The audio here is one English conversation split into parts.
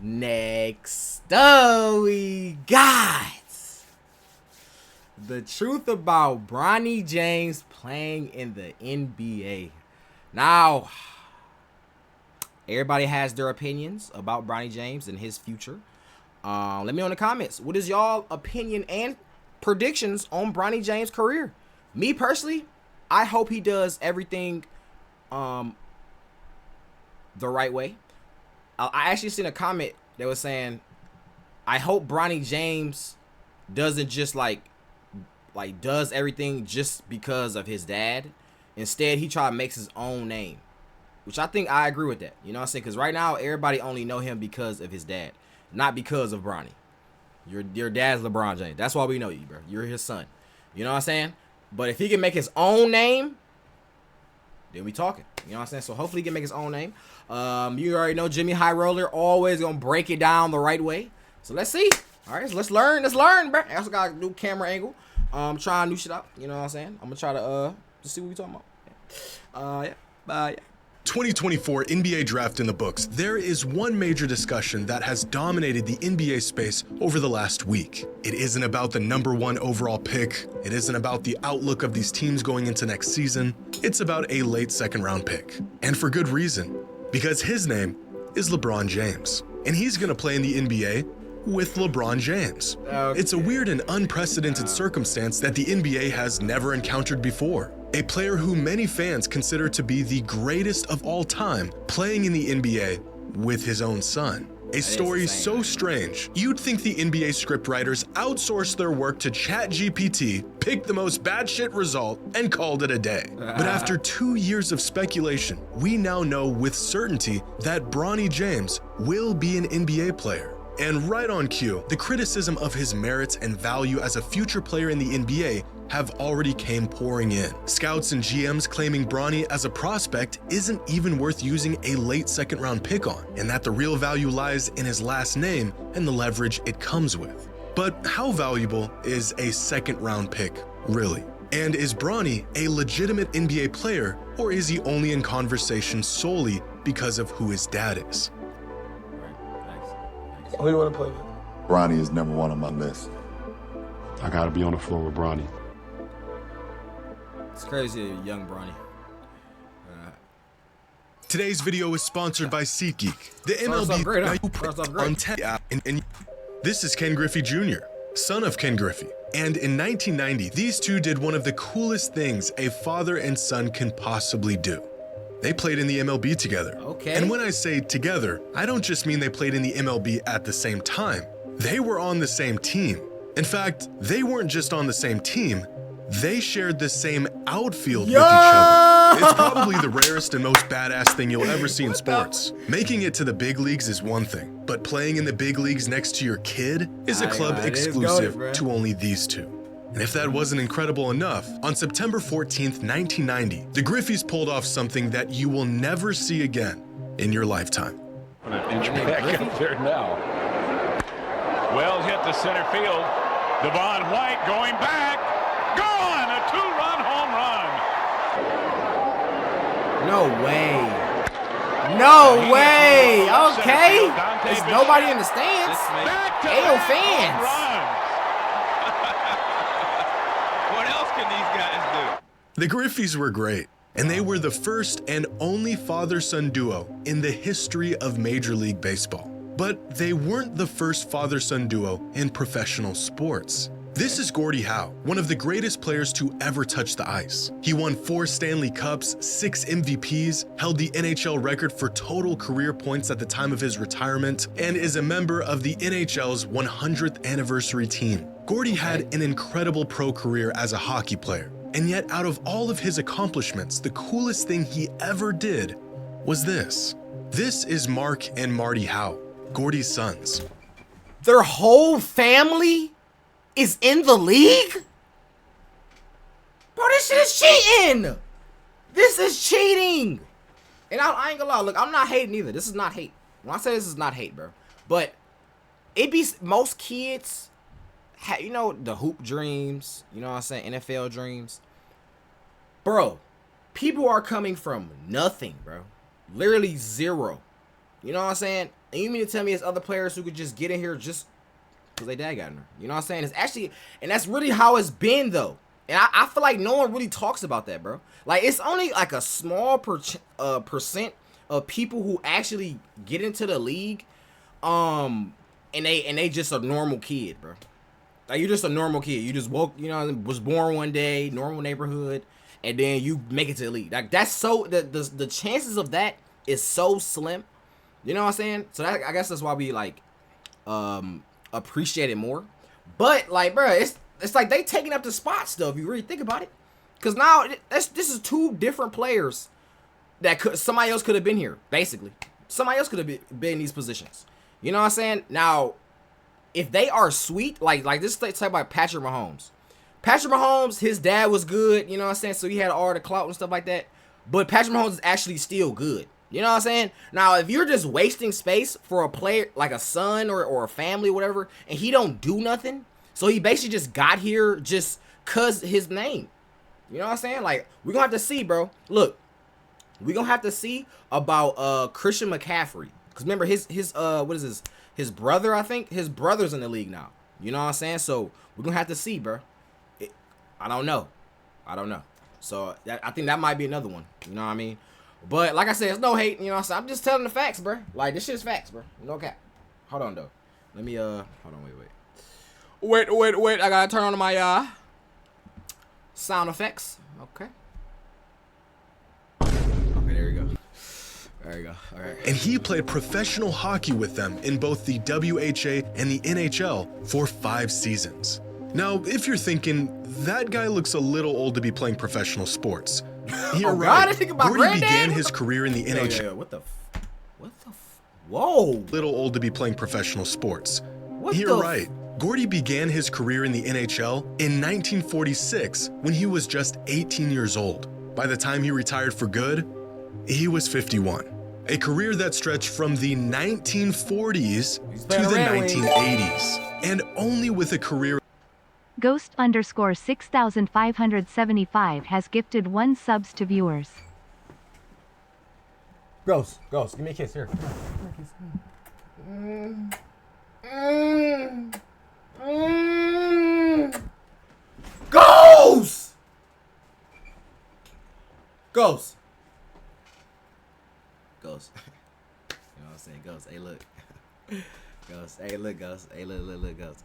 Next up, we got the truth about Bronny James playing in the NBA. Now, everybody has their opinions about Bronny James and his future. Let me know in the comments. What is y'all opinion and predictions on Bronny James' career? Me personally, I hope he does everything the right way. I actually seen a comment that was saying, I hope Bronny James doesn't just like does everything just because of his dad. Instead, he try to make his own name, which I think I agree with that. You know what I'm saying? Because right now, everybody only know him because of his dad, not because of Bronny. Your dad's LeBron James. That's why we know you, bro. You're his son. You know what I'm saying? But if he can make his own name, then we talking. You know what I'm saying? So hopefully he can make his own name. You already know Jimmy High Roller always gonna break it down the right way. So let's see. All right, so let's learn. Let's learn, bro. I also got a new camera angle. Trying new shit out. You know what I'm saying? I'm gonna try to see what we talking about. Yeah. 2024 NBA draft in the books. There is one major discussion that has dominated the NBA space over the last week. It isn't about the #1 overall pick. It isn't about the outlook of these teams going into next season. It's about a late second-round pick. And for good reason, because his name is LeBron James. And he's gonna play in the NBA with LeBron James. Okay. It's a weird and unprecedented circumstance that the NBA has never encountered before. A player who many fans consider to be the greatest of all time playing in the NBA with his own son. A story so strange, you'd think the NBA scriptwriters outsourced their work to ChatGPT, picked the most batshit result, and called it a day. But after 2 years of speculation, we now know with certainty that Bronny James will be an NBA player. And right on cue, the criticism of his merits and value as a future player in the NBA have already came pouring in. Scouts and GMs claiming Bronny as a prospect isn't even worth using a late second-round pick on, and that the real value lies in his last name and the leverage it comes with. But how valuable is a second-round pick, really? And is Bronny a legitimate NBA player, or is he only in conversation solely because of who his dad is? Who do you want to play with? Bronny is #1 on my list. I gotta be on the floor with Bronny. It's crazy, young Bronny. Today's video is sponsored by SeatGeek, the MLB on tech app. And this is Ken Griffey Jr., son of Ken Griffey. And in 1990, these two did one of the coolest things a father and son can possibly do. They played in the MLB together. Okay. And when I say together, I don't just mean they played in the MLB at the same time. They were on the same team. In fact, they weren't just on the same team, they shared the same outfield with each other. It's probably the rarest and most badass thing you'll ever see in sports. Making it to the big leagues is one thing, but playing in the big leagues next to your kid is a club exclusive to only these two. And if that wasn't incredible enough, on September 14th, 1990, the Griffeys pulled off something that you will never see again in your lifetime. An inch back up there now. Well hit to center field. Devon White going back. Gone! A 2-run home run. No way. No way. Okay. There's nobody in the stands. Ayo fans. The Griffeys were great, and they were the first and only father-son duo in the history of Major League Baseball. But they weren't the first father-son duo in professional sports. This is Gordie Howe, one of the greatest players to ever touch the ice. He won 4 Stanley Cups, 6 MVPs, held the NHL record for total career points at the time of his retirement, and is a member of the NHL's 100th anniversary team. Gordie had an incredible pro career as a hockey player. And yet, out of all of his accomplishments, the coolest thing he ever did was this. This is Mark and Marty Howe, Gordie's sons. Their whole family is in the league? Bro, this shit is cheating! This is cheating! And I ain't gonna lie, look, I'm not hating either. This is not hate. When I say this is not hate, bro. But it be most kids, you know, the hoop dreams, you know what I'm saying, NFL dreams. Bro, people are coming from nothing, bro. Literally zero. You know what I'm saying? And you mean to tell me it's other players who could just get in here just because they dad got in there? You know what I'm saying? It's actually, and that's really how it's been though. And I feel like no one really talks about that, bro. Like, it's only like a small percent of people who actually get into the league, and they just a normal kid, bro. Like, you're just a normal kid. You just woke, you know, was born one day, normal neighborhood, and then you make it to the league. Like, that's so, the chances of that is so slim. You know what I'm saying? So that, I guess that's why we like appreciate it more. But like, bro, it's like they taking up the spot still if you really think about it. Cause now this is two different players that somebody else could have been here. Basically, somebody else could have been in these positions. You know what I'm saying? Now, if they are sweet, like this type like Patrick Mahomes. Patrick Mahomes, his dad was good. You know what I'm saying? So he had all the clout and stuff like that. But Patrick Mahomes is actually still good. You know what I'm saying? Now, if you're just wasting space for a player, like a son or a family or whatever, and he don't do nothing, so he basically just got here just cause his name. You know what I'm saying? Like, we're going to have to see, bro. Look, we're going to have to see about Christian McCaffrey. Because remember, what is his brother, I think? His brother's in the league now. You know what I'm saying? So, we're going to have to see, bro. I don't know. So, I think that might be another one. You know what I mean? But like I said, it's no hate, you know what I'm saying? I'm just telling the facts, bro. Like, this shit's facts, bro. No cap. Hold on, though. Let me, hold on, wait. I gotta turn on my, sound effects. Okay. Okay, there you go. There you go. All right. And he played professional hockey with them in both the WHA and the NHL for 5 seasons. Now, if you're thinking, that guy looks a little old to be playing professional sports, you're right. Gordy began his career in the NHL. Yeah, what the whoa. Little old to be playing professional sports. You're right. Gordy began his career in the NHL in 1946 when he was just 18 years old. By the time he retired for good, he was 51. A career that stretched from the 1940s to the 1980s. And only with a career Ghost_6575 has gifted 1 subs to viewers. Ghost, give me a kiss here. Ghost! Ghost. You know what I'm saying? Ghost. Hey, look. Ghost. Hey, look, Ghost. Hey, look, Ghost.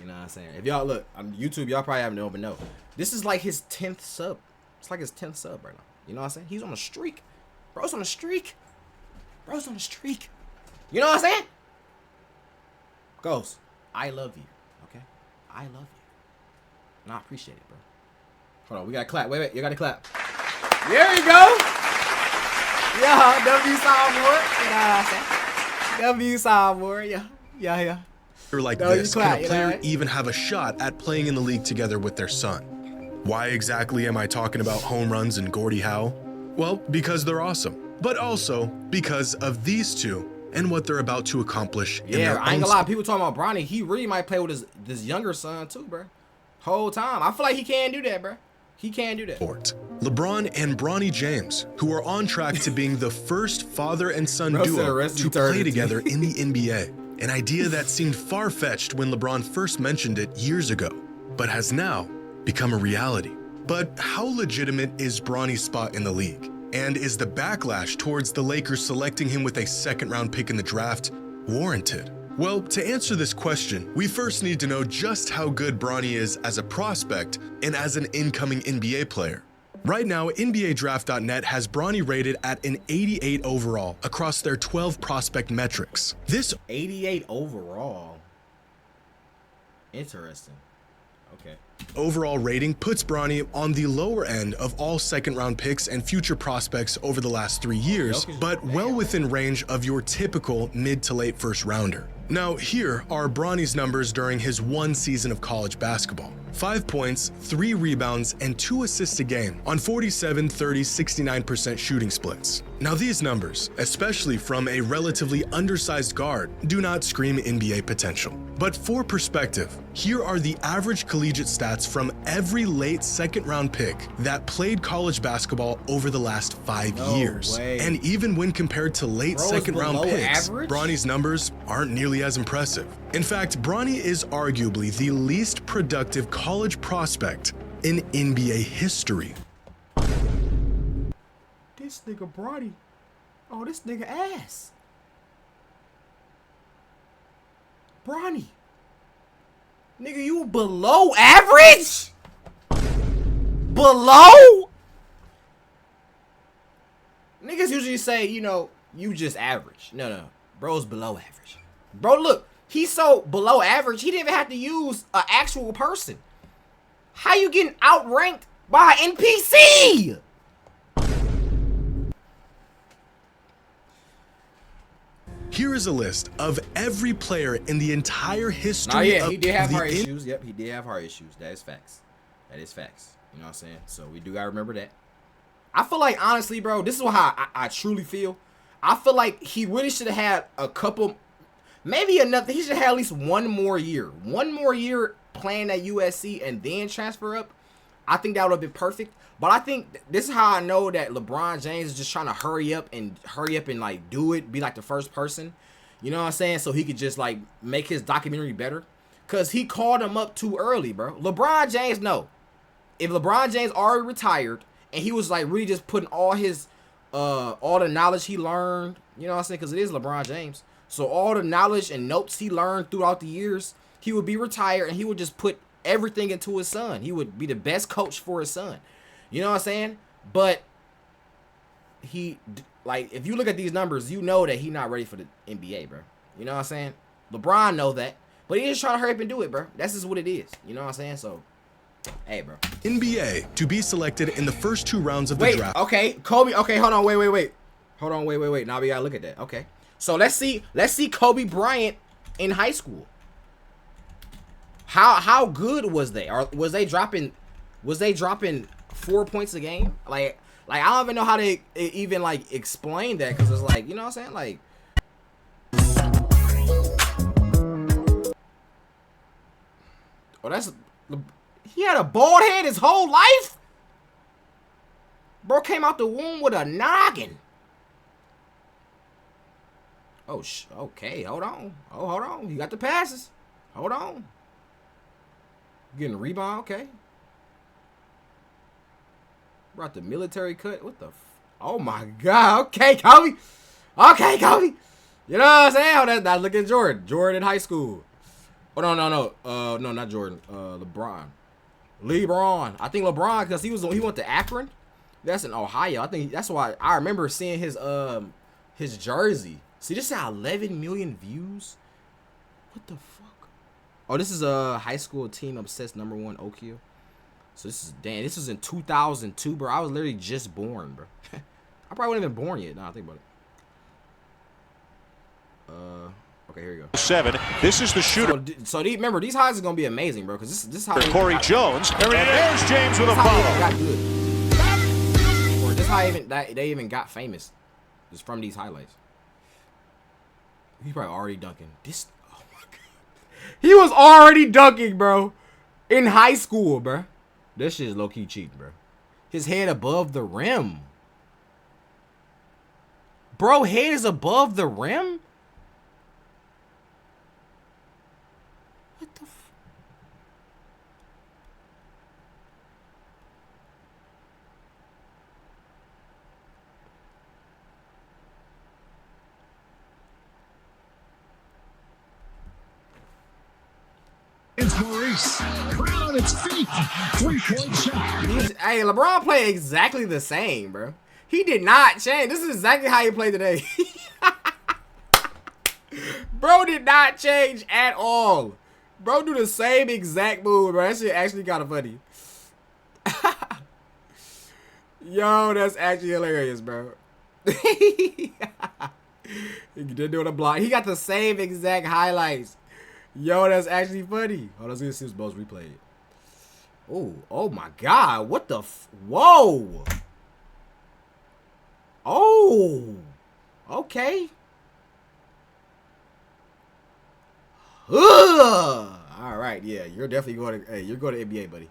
You know what I'm saying? If y'all look on YouTube, y'all probably haven't even know. This is like his 10th sub. It's like his 10th sub right now. You know what I'm saying? He's on a streak. Bro's on a streak. You know what I'm saying? Ghost, I love you. Okay? I love you. And I appreciate it, bro. Hold on, we gotta clap. Wait, you gotta clap. There you go. Yeah, W sophomore. You know what I'm saying? W sophomore. Yeah. like this, can a player even have a shot at playing in the league together with their son? Why exactly am I talking about home runs and Gordie Howe? Well, because they're awesome, but also because of these two and what they're about to accomplish in their own I ain't gonna lie, people talking about Bronny, he really might play with this younger son too, bro. Whole time. I feel like he can do that, bro. He can do that. Sport. LeBron and Bronny James, who are on track to being the first father and son duo to play together in the NBA. An idea that seemed far-fetched when LeBron first mentioned it years ago, but has now become a reality. But how legitimate is Bronny's spot in the league? And is the backlash towards the Lakers selecting him with a second-round pick in the draft warranted? Well, to answer this question, we first need to know just how good Bronny is as a prospect and as an incoming NBA player. Right now, NBADraft.net has Bronny rated at an 88 overall across their 12 prospect metrics. This 88 overall. Interesting. Okay. Overall rating puts Bronny on the lower end of all second-round picks and future prospects over the last 3 years, but well within range of your typical mid to late first-rounder. Now, here are Bronny's numbers during his one season of college basketball. 5 points, 3 rebounds, and 2 assists a game on 47, 30, 69% shooting splits. Now these numbers, especially from a relatively undersized guard, do not scream NBA potential. But for perspective, here are the average collegiate stats from every late second-round pick that played college basketball over the last 5 years. Way. And even when compared to late second-round picks, average? Bronny's numbers aren't nearly as impressive. In fact, Bronny is arguably the least productive college prospect in NBA history. This nigga Bronny. Oh, this nigga ass. Bronny. Nigga, you below average? Below? Niggas usually say, you know, you just average. No. Bro's below average. Bro, look. He's so below average, he didn't even have to use an actual person. How you getting outranked by an NPC? Here is a list of every player in the entire history Oh yeah, of he did have the heart issues. Yep, he did have heart issues. That is facts. That is facts. You know what I'm saying? So we do gotta remember that. I feel like, honestly, bro, this is how I truly feel. I feel like he really should have had a couple, maybe another. He should have had at least one more year playing at USC and then transfer up. I think that would have been perfect. But I think this is how I know that LeBron James is just trying to hurry up and like do it, be like the first person. You know what I'm saying? So he could just like make his documentary better. Cause he called him up too early, bro. LeBron James, no. If LeBron James already retired and he was like really just putting all his all the knowledge he learned, you know what I'm saying? Cause it is LeBron James. So all the knowledge and notes he learned throughout the years, he would be retired and he would just put everything into his son. He would be the best coach for his son. You know what I'm saying? But he, like, if you look at these numbers, you know that he's not ready for the NBA, bro. You know what I'm saying? LeBron know that. But he's just trying to hurry up and do it, bro. That's just what it is. You know what I'm saying? So, hey, bro. NBA to be selected in the first 2 rounds of the draft. Okay, Kobe. Okay, hold on. Wait. Hold on. Wait. Now we gotta look at that. Okay. So let's see Kobe Bryant in high school. How good was they? Or was they dropping 4 points a game? Like I don't even know how to even like explain that, because it's like, you know what I'm saying? Like, he had a bald head his whole life. Bro came out the womb with a noggin. Oh okay, hold on. Hold on. You got the passes. Hold on. Getting a rebound, okay. Brought the military cut. What the? Oh my God. Okay, Kobe. Okay, Kobe. You know what I'm saying? Oh, that's looking at Jordan. Jordan in high school. Oh no. No, not Jordan. LeBron. I think LeBron, because he went to Akron. That's in Ohio. I think that's why I remember seeing his jersey. See, this is 11 million views. What the fuck? Oh, this is a high school team obsessed #1 OQ. So this was in 2002, bro. I was literally just born, bro. I probably wasn't even born yet. Nah, think about it. Okay, here you go. 7. This is the shooter. So remember, these highs are gonna be amazing, bro. Because this is how Corey Jones. And there's James with a follow. Got good. Or this how they even got famous, just from these highlights. He's probably already dunking. Oh my God. He was already dunking, bro, in high school, bro. This shit is low-key cheating, bro. His head above the rim. Bro, head is above the rim? What the f... It's Maurice. Crowd on its feet. 3-point shot. Hey, LeBron played exactly the same, bro. He did not change. This is exactly how he played today. Bro did not change at all. Bro do the same exact move, bro. That shit actually kind of funny. Yo, that's actually hilarious, bro. He did do a block. He got the same exact highlights. Yo, that's actually funny. Oh, let's see if Bo's replayed. Oh my God. What the whoa. Oh, okay. All right, yeah, you're definitely going to. Hey, you're going to NBA, buddy.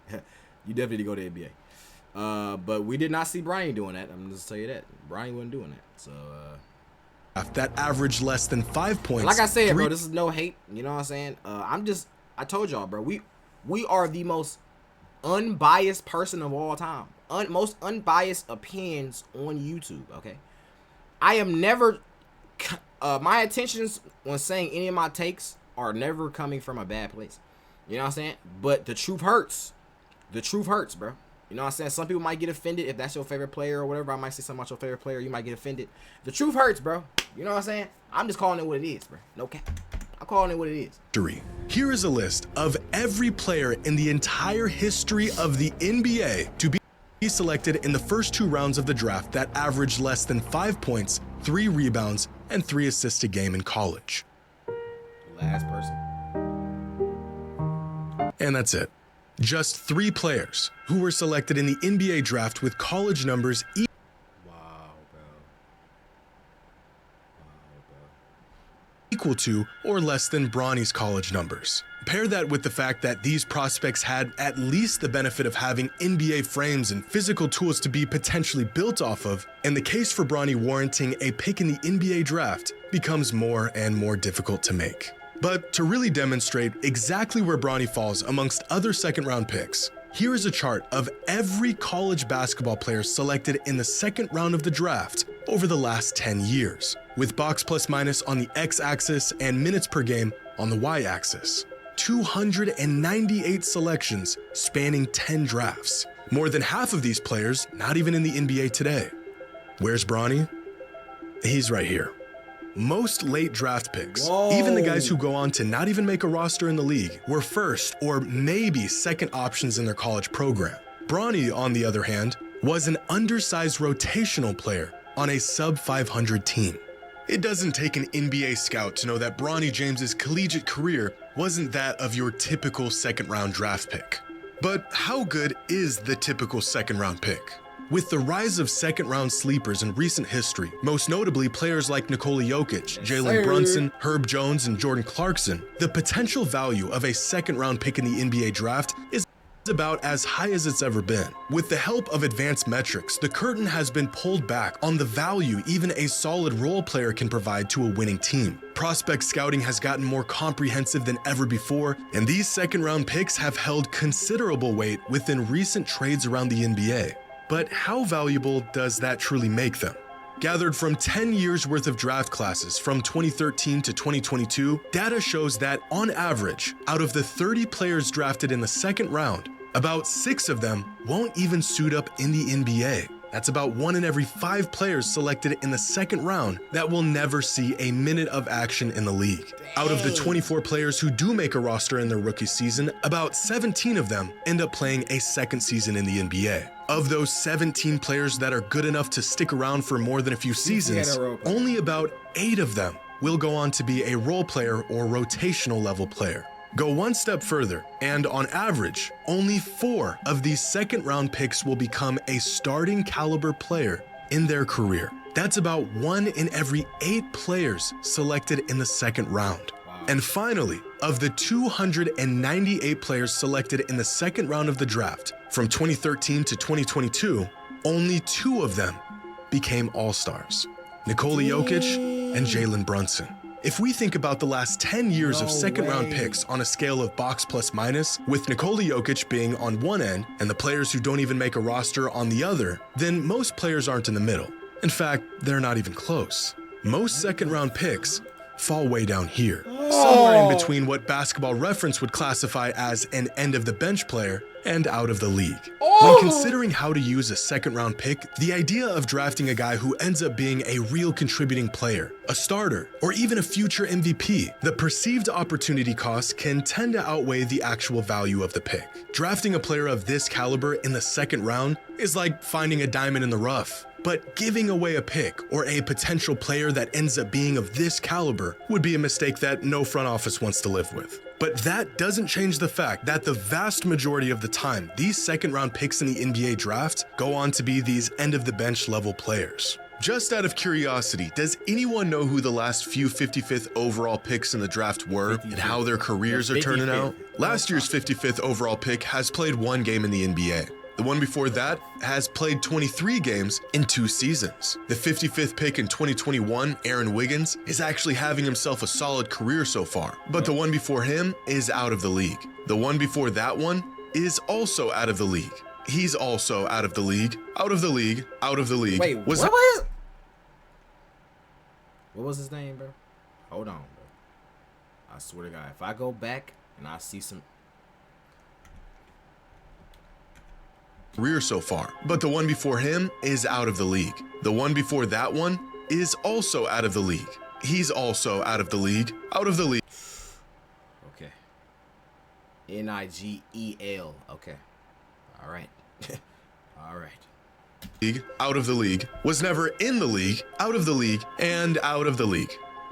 You definitely go to NBA. But we did not see Bronny doing that. I'm just tell you that Bronny wasn't doing that. So that averaged less than 5 points. like I said, bro, this is no hate. You know what I'm saying? I told y'all, bro. We are the most unbiased person of all time. Most unbiased opinions on YouTube. Okay, I am never. My intentions when saying any of my takes are never coming from a bad place. You know what I'm saying? But the truth hurts. The truth hurts, bro. You know what I'm saying? Some people might get offended if that's your favorite player or whatever. I might say something about your favorite player. You might get offended. The truth hurts, bro. You know what I'm saying? I'm just calling it what it is, bro. No cap. I'm calling it what it is. Here is a list of every player in the entire history of the NBA to be selected in the first 2 rounds of the draft that averaged less than 5 points, 3 rebounds, and 3 assists a game in college. Last person. And that's it. Just 3 players who were selected in the NBA draft with college numbers equal to or less than Bronny's college numbers. Pair that with the fact that these prospects had at least the benefit of having NBA frames and physical tools to be potentially built off of, and the case for Bronny warranting a pick in the NBA draft becomes more and more difficult to make. But to really demonstrate exactly where Bronny falls amongst other second-round picks, here is a chart of every college basketball player selected in the second round of the draft over the last 10 years, with box plus minus on the x-axis and minutes per game on the y-axis. 298 selections spanning 10 drafts. More than half of these players not even in the NBA today. Where's Bronny? He's right here. Most late draft picks, even the guys who go on to not even make a roster in the league, were first or maybe second options in their college program. Bronny, on the other hand, was an undersized rotational player on a sub-500 team. It doesn't take an NBA scout to know that Bronny James's collegiate career wasn't that of your typical second-round draft pick. But how good is the typical second-round pick? With the rise of second-round sleepers in recent history, most notably players like Nikola Jokic, Jalen Brunson, Herb Jones, and Jordan Clarkson, the potential value of a second-round pick in the NBA draft is about as high as it's ever been. With the help of advanced metrics, the curtain has been pulled back on the value even a solid role player can provide to a winning team. Prospect scouting has gotten more comprehensive than ever before, and these second-round picks have held considerable weight within recent trades around the NBA. But how valuable does that truly make them? Gathered from 10 years worth of draft classes from 2013 to 2022, data shows that on average, out of the 30 players drafted in the second round, about 6 of them won't even suit up in the NBA. That's about 1 in every 5 players selected in the second round that will never see a minute of action in the league. Out of the 24 players who do make a roster in their rookie season, about 17 of them end up playing a second season in the NBA. Of those 17 players that are good enough to stick around for more than a few seasons, only about 8 of them will go on to be a role player or rotational level player. Go one step further, and on average, only 4 of these second round picks will become a starting caliber player in their career. That's about 1 in every 8 players selected in the second round. And finally, of the 298 players selected in the second round of the draft, from 2013 to 2022, only 2 of them became all-stars: Nikola Jokic and Jalen Brunson. If we think about the last 10 years of second-round picks on a scale of box plus minus, with Nikola Jokic being on one end and the players who don't even make a roster on the other, then most players aren't in the middle. In fact, they're not even close. Most second-round picks fall way down here, somewhere in between what Basketball Reference would classify as an end-of-the-bench player and out of the league. When considering how to use a second-round pick, the idea of drafting a guy who ends up being a real contributing player, a starter, or even a future MVP, the perceived opportunity cost can tend to outweigh the actual value of the pick. Drafting a player of this caliber in the second round is like finding a diamond in the rough. But giving away a pick or a potential player that ends up being of this caliber would be a mistake that no front office wants to live with. But that doesn't change the fact that the vast majority of the time, these second round picks in the NBA draft go on to be these end-of-the-bench level players. Just out of curiosity, does anyone know who the last few 55th overall picks in the draft were and how their careers are turning out? Last year's 55th overall pick has played 1 game in the NBA. The one before that has played 23 games in 2 seasons. The 55th pick in 2021, Aaron Wiggins, is actually having himself a solid career so far, but the one before him is out of the league. The one before that one is also out of the league. He's also out of the league, out of the league, out of the league. Wait, what was his name, bro? Hold on, bro. I swear to God, if I go back and I see some career so far, but the one before him is out of the league. The one before that one is also out of the league. He's also out of the league, out of the league. Okay. Nigel. Okay. All right. All right. League, out of the league, was never in the league, out of the league, and out of the league.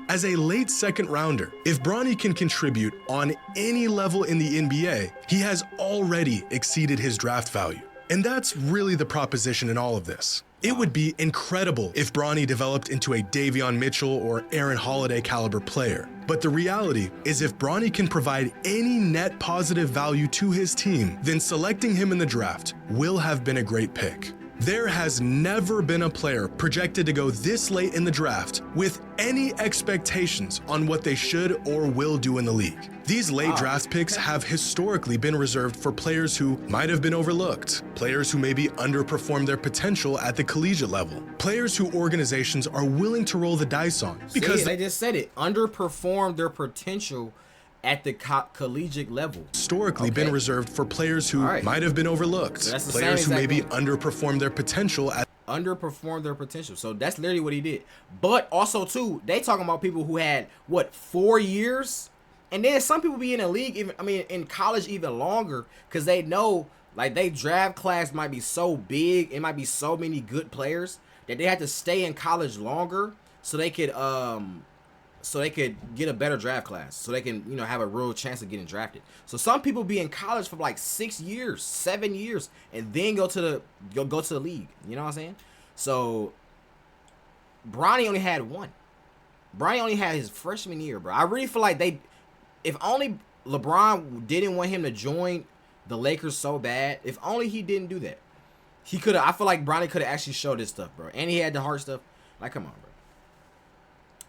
As a late second rounder, if Bronny can contribute on any level in the NBA, he has already exceeded his draft value. And that's really the proposition in all of this. It would be incredible if Bronny developed into a Davion Mitchell or Aaron Holiday caliber player. But the reality is if Bronny can provide any net positive value to his team, then selecting him in the draft will have been a great pick. There has never been a player projected to go this late in the draft with any expectations on what they should or will do in the league. These late draft picks have historically been reserved for players who might have been overlooked, players who maybe underperformed their potential at the collegiate level, players who organizations are willing to roll the dice on because they just said it, underperformed their potential at the collegiate level. Historically been reserved for players who might have been overlooked, So that's the players same who maybe exact underperformed their potential at underperformed their potential. So that's literally what he did. But also too, they talking about people who had what, 4 years, and then some people be in the league even, I mean, in college even longer, because they know like they draft class might be so big, it might be so many good players that they have to stay in college longer so they could get a better draft class, so they can, you know, have a real chance of getting drafted. So some people be in college for like 6 years, 7 years, and then go to the league. You know what I'm saying? So Bronny only had one. Bronny only had his freshman year, bro. I really feel like if only LeBron didn't want him to join the Lakers so bad, if only he didn't do that, he could have. I feel like Bronny could have actually showed this stuff, bro. And he had the hard stuff. Like, come on, bro.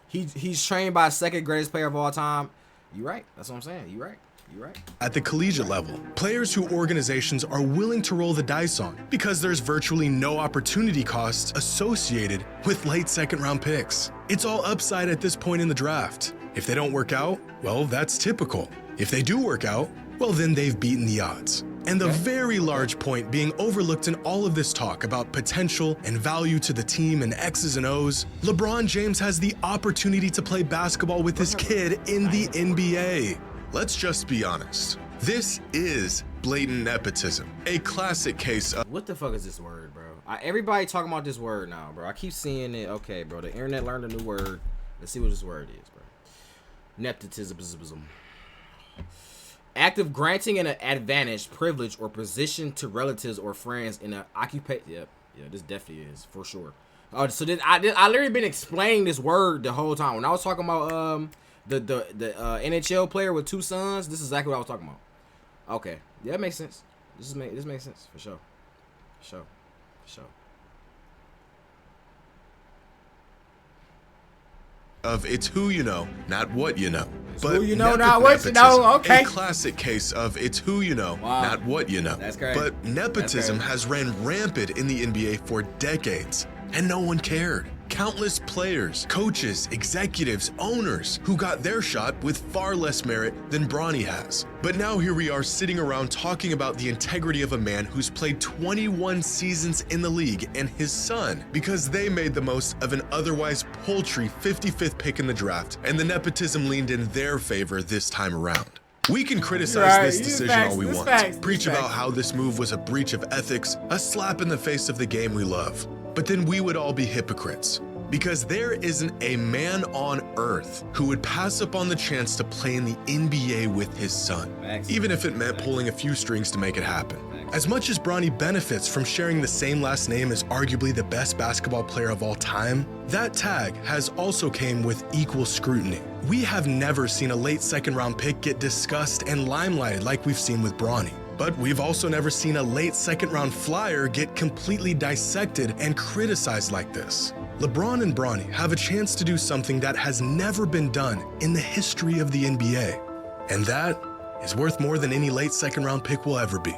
He's trained by second greatest player of all time. You right. That's what I'm saying. You right. You right. At the collegiate level, players who organizations are willing to roll the dice on because there's virtually no opportunity costs associated with late second round picks. It's all upside at this point in the draft. If they don't work out, well, that's typical. If they do work out, well, then they've beaten the odds. And the very large point being overlooked in all of this talk about potential and value to the team and X's and O's, LeBron James has the opportunity to play basketball with his kid in the NBA. Let's just be honest. This is blatant nepotism, a classic case of— What the fuck is this word, bro? Everybody talking about this word now, bro. I keep seeing it. Okay, bro. The internet learned a new word. Let's see what this word is, bro. Nepotism. Act of granting an advantage, privilege, or position to relatives or friends in an occupation. Yep, yeah, this definitely is for sure. So I literally been explaining this word the whole time. When I was talking about the NHL player with 2 sons, this is exactly what I was talking about. Okay, yeah, that makes sense. This makes sense for sure. For sure. Of it's who you know, not what you know. It's who you know, not what you know. Okay. A classic case of it's who you know, not what you know. That's correct. But nepotism has ran rampant in the NBA for decades, and no one cared. Countless players, coaches, executives, owners who got their shot with far less merit than Bronny has. But now here we are sitting around talking about the integrity of a man who's played 21 seasons in the league and his son because they made the most of an otherwise paltry 55th pick in the draft, and the nepotism leaned in their favor this time around. We can criticize this decision all we want, preach about how this move was a breach of ethics, a slap in the face of the game we love. But then we would all be hypocrites, because there isn't a man on earth who would pass up on the chance to play in the NBA with his son, even if it meant pulling a few strings to make it happen. As much as Bronny benefits from sharing the same last name as arguably the best basketball player of all time, that tag has also came with equal scrutiny. We have never seen a late second-round pick get discussed and limelighted like we've seen with Bronny. But we've also never seen a late second-round flyer get completely dissected and criticized like this. LeBron and Bronny have a chance to do something that has never been done in the history of the NBA. And that is worth more than any late second-round pick will ever be.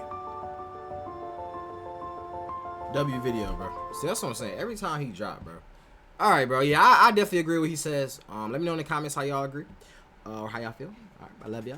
W video, bro. See, that's what I'm saying. Every time he drop, bro. All right, bro. Yeah, I definitely agree with what he says. Let me know in the comments how y'all agree or how y'all feel. All right, I love y'all.